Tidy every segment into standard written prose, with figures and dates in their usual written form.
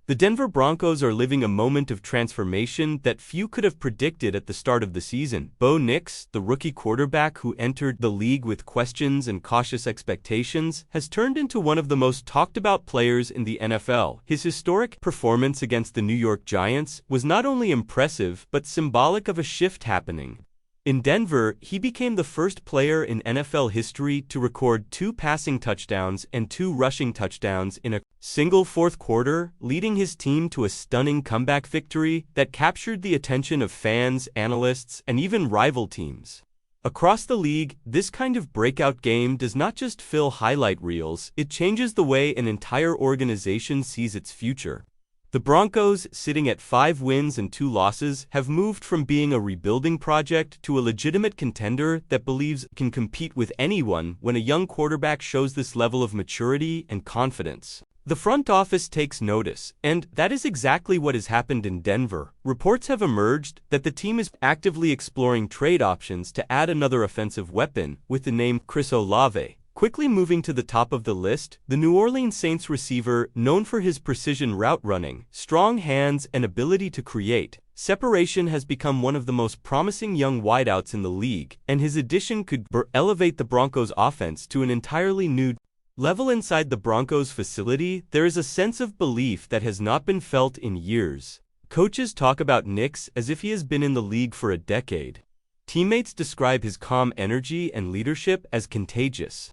The Denver Broncos are living a moment of transformation that few could have predicted at the start of the season. Bo Nix, the rookie quarterback who entered the league with questions and cautious expectations, has turned into one of the most talked-about players in the NFL. His historic performance against the New York Giants was not only impressive but symbolic of a shift happening. In Denver, he became the first player in NFL history to record 2 passing touchdowns and 2 rushing touchdowns in a single fourth quarter, leading his team to a stunning comeback victory that captured the attention of fans, analysts, and even rival teams. Across the league, this kind of breakout game does not just fill highlight reels, it changes the way an entire organization sees its future. The Broncos, sitting at 5 wins and 2 losses, have moved from being a rebuilding project to a legitimate contender that believes it can compete with anyone when a young quarterback shows this level of maturity and confidence. The front office takes notice, and that is exactly what has happened in Denver. Reports have emerged that the team is actively exploring trade options to add another offensive weapon, with the name Chris Olave quickly moving to the top of the list. The New Orleans Saints receiver, known for his precision route running, strong hands, and ability to create separation, has become one of the most promising young wideouts in the league, and his addition could elevate the Broncos' offense to an entirely new level. Inside the Broncos facility, there is a sense of belief that has not been felt in years. Coaches talk about Nix as if he has been in the league for a decade. Teammates describe his calm energy and leadership as contagious.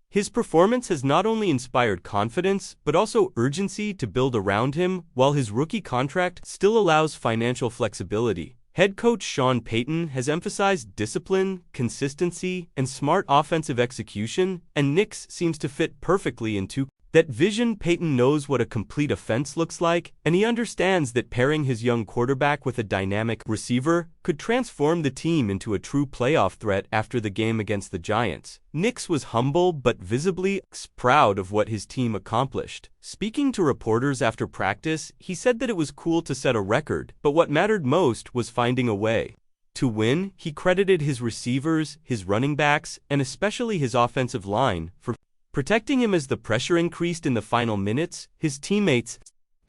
His performance has not only inspired confidence, but also urgency to build around him. While his rookie contract still allows financial flexibility, head coach Sean Payton has emphasized discipline, consistency, and smart offensive execution, and Nix seems to fit perfectly into that vision. Payton knows what a complete offense looks like, and he understands that pairing his young quarterback with a dynamic receiver could transform the team into a true playoff threat. After the game against the Giants, Nix was humble but visibly proud of what his team accomplished. Speaking to reporters after practice, he said that it was cool to set a record, but what mattered most was finding a way to win. He credited his receivers, his running backs, and especially his offensive line for protecting him as the pressure increased in the final minutes. His teammates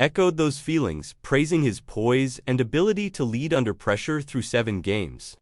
echoed those feelings, praising his poise and ability to lead under pressure through 7 games.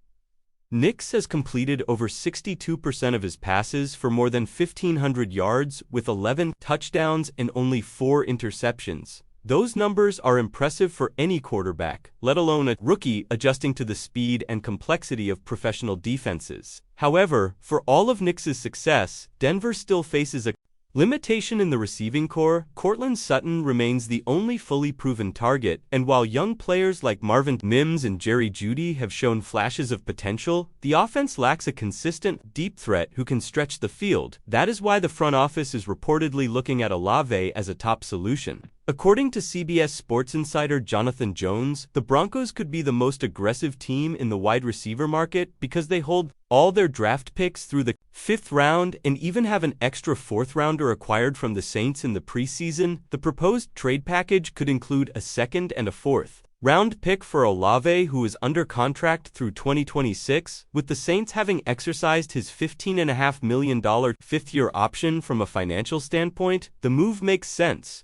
Nix has completed over 62% of his passes for more than 1,500 yards, with 11 touchdowns and only 4 interceptions. Those numbers are impressive for any quarterback, let alone a rookie adjusting to the speed and complexity of professional defenses. However, for all of Nix's success, Denver still faces a limitation in the receiving core. Courtland Sutton remains the only fully proven target, and while young players like Marvin Mims and Jerry Jeudy have shown flashes of potential, the offense lacks a consistent, deep threat who can stretch the field. That is why the front office is reportedly looking at Olave as a top solution. According to CBS Sports insider Jonathan Jones, the Broncos could be the most aggressive team in the wide receiver market because they hold all their draft picks through the 5th round and even have an extra 4th-rounder acquired from the Saints in the preseason. The proposed trade package could include a 2nd and a 4th-round pick for Olave, who is under contract through 2026, with the Saints having exercised his $15.5 million 5th-year option. From a financial standpoint, the move makes sense.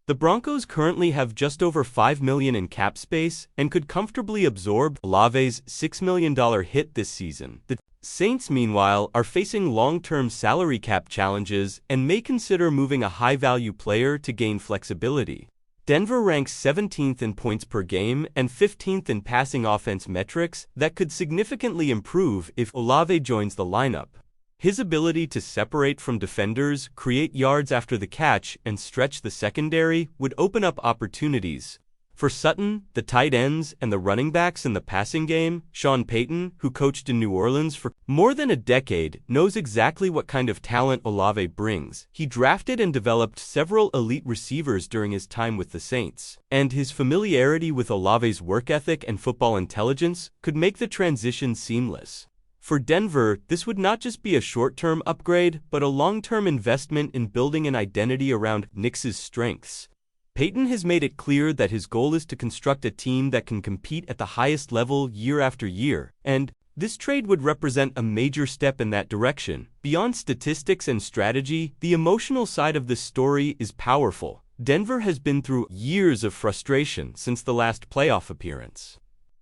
The Broncos currently have just over $5 million in cap space and could comfortably absorb Olave's $6 million hit this season. The Saints, meanwhile, are facing long-term salary cap challenges and may consider moving a high-value player to gain flexibility. Denver ranks 17th in points per game and 15th in passing offense metrics that could significantly improve if Olave joins the lineup. His ability to separate from defenders, create yards after the catch, and stretch the secondary would open up opportunities for Sutton, the tight ends, and the running backs in the passing game. Sean Payton, who coached in New Orleans for more than a decade, knows exactly what kind of talent Olave brings. He drafted and developed several elite receivers during his time with the Saints, and his familiarity with Olave's work ethic and football intelligence could make the transition seamless. For Denver, this would not just be a short-term upgrade, but a long-term investment in building an identity around Nix's strengths. Payton has made it clear that his goal is to construct a team that can compete at the highest level year after year, and this trade would represent a major step in that direction. Beyond statistics and strategy, the emotional side of this story is powerful. Denver has been through years of frustration since the last playoff appearance.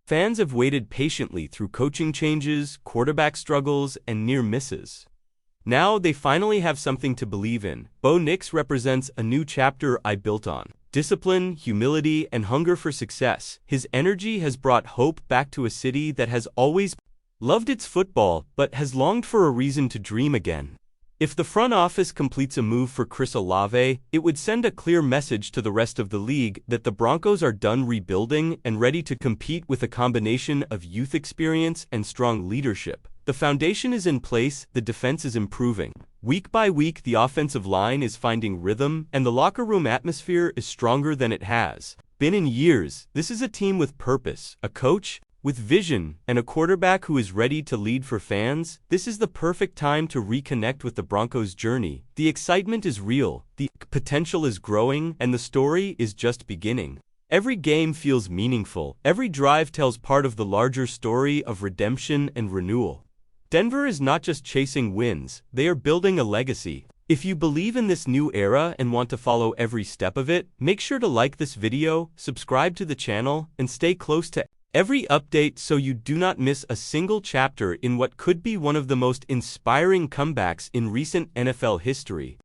Fans have waited patiently through coaching changes, quarterback struggles, and near misses. Now they finally have something to believe in. Bo Nix represents a new chapter I built on discipline, humility, and hunger for success. His energy has brought hope back to a city that has always loved its football but has longed for a reason to dream again. If the front office completes a move for Chris Olave, it would send a clear message to the rest of the league that the Broncos are done rebuilding and ready to compete with a combination of youth experience and strong leadership. The foundation is in place, the defense is improving. Week by week, the offensive line is finding rhythm, and the locker room atmosphere is stronger than it has been in years. This is a team with purpose, a coach with vision, and a quarterback who is ready to lead for fans. This is the perfect time to reconnect with the Broncos' journey. The excitement is real, the potential is growing, and the story is just beginning. Every game feels meaningful. Every drive tells part of the larger story of redemption and renewal. Denver is not just chasing wins, they are building a legacy. If you believe in this new era and want to follow every step of it, make sure to like this video, subscribe to the channel, and stay close to every update so you do not miss a single chapter in what could be one of the most inspiring comebacks in recent NFL history.